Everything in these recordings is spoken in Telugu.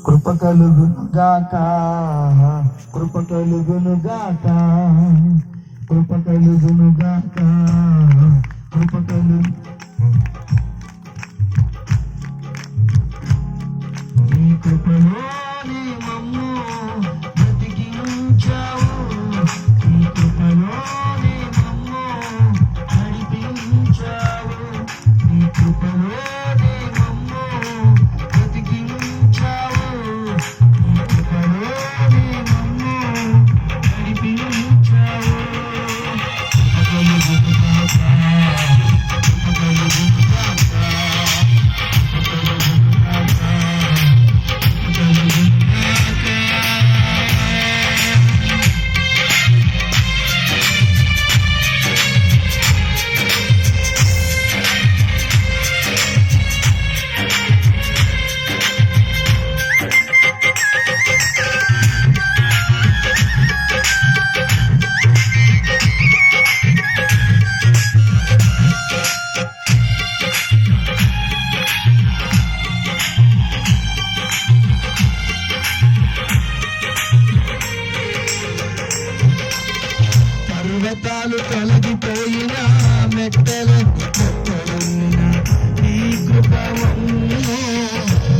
కృప కలుగును గాక, కృప కలుగును గాక, కృప కలుగును గాక, కృప కలుగు నీ కృపలోని మమ్ము బ్రతికించావు, నీ కృపలోని మమ్ము నడిపించావు, నీ కృపలోని మమ్ము బ్రతికించావు, నీ కృపలోని మమ్ము నడిపించావు. పర్వతాలు తొలగిపోయినా మెట్టలు నీ కృపవమ్ము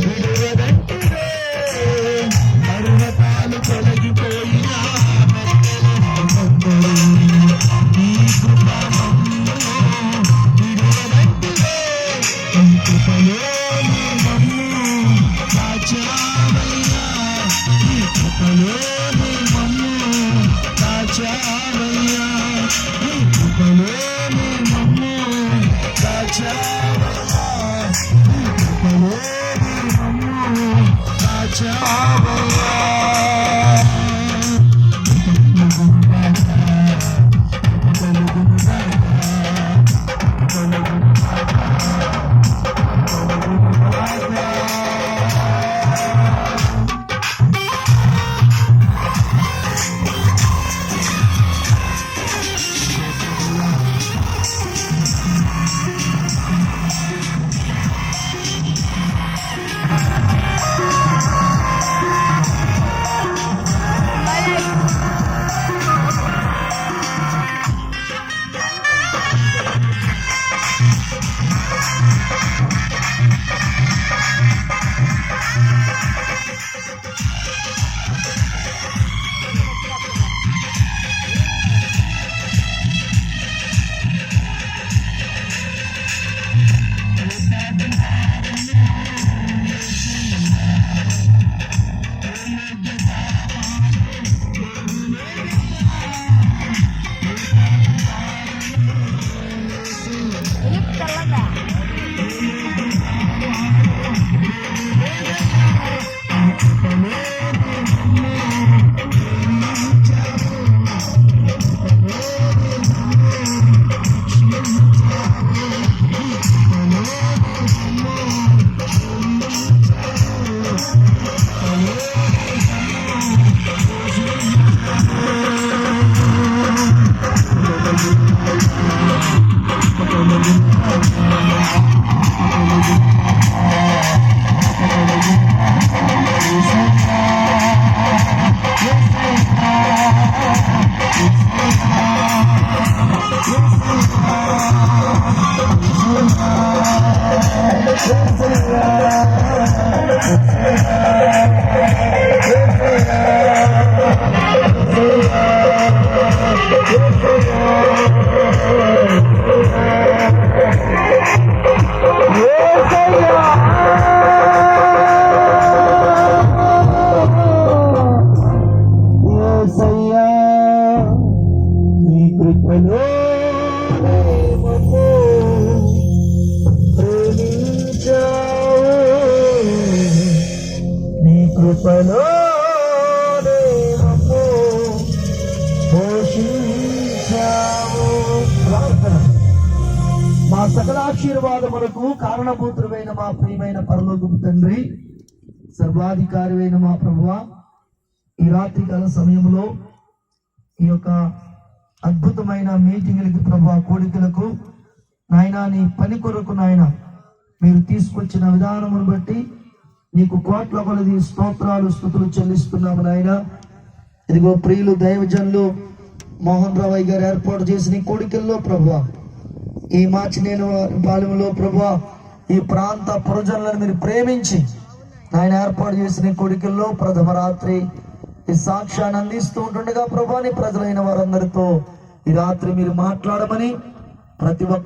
విడువదంటివే. పర్వతాలు తొలగిపోయినా మెట్టలు నీ కృపవమ్ము విడువదంటివే. నీ కృపలోని మమ్ము కాచావయ్యా, నీ కృపలోని మమ్ము కాచావయ్యా, నీ కృపలోని మమ్ము కాచావయ్యా, నీ కృపలోని మమ్ము కాచావయ్యా. మా సకల ఆశీర్వాదములకు కారణభూతుడైన మా ప్రియమైన పరలోకపు తండ్రి, సర్వాధికారి మా ప్రభువా, ఈ రాత్రి కాల సమయంలో ఈ యొక్క అద్భుతమైన మీటింగ్లకి ప్రభువా, కోడికలకు నాయన నీ పని కొరకు నాయన మీరు తీసుకొచ్చిన విధానమును బట్టి నీకు కోట్ల కొలది స్తోత్రాలు స్తుతులు చెల్లిస్తున్నాము నాయన. ఇదిగో ప్రియులు దైవజనులు మోహన్ రావు గారు ఏర్పాటు చేసిన ఈ కోడికల్లో ప్రభువా, ఈ మాచినేని పాలెంలో ప్రభువా, ఈ ప్రాంత ప్రజలను మీరు ప్రేమించి ఆయన ఏర్పాటు చేసిన కోడికల్లో ప్రథమ రాత్రి ఈ సాక్ష్యాన్ని అందిస్తూ ఉంటుండగా ప్రభువా, నీ ప్రజలైన వారందరితో ఈ రాత్రి మీరు మాట్లాడమని ప్రతి ఒక్క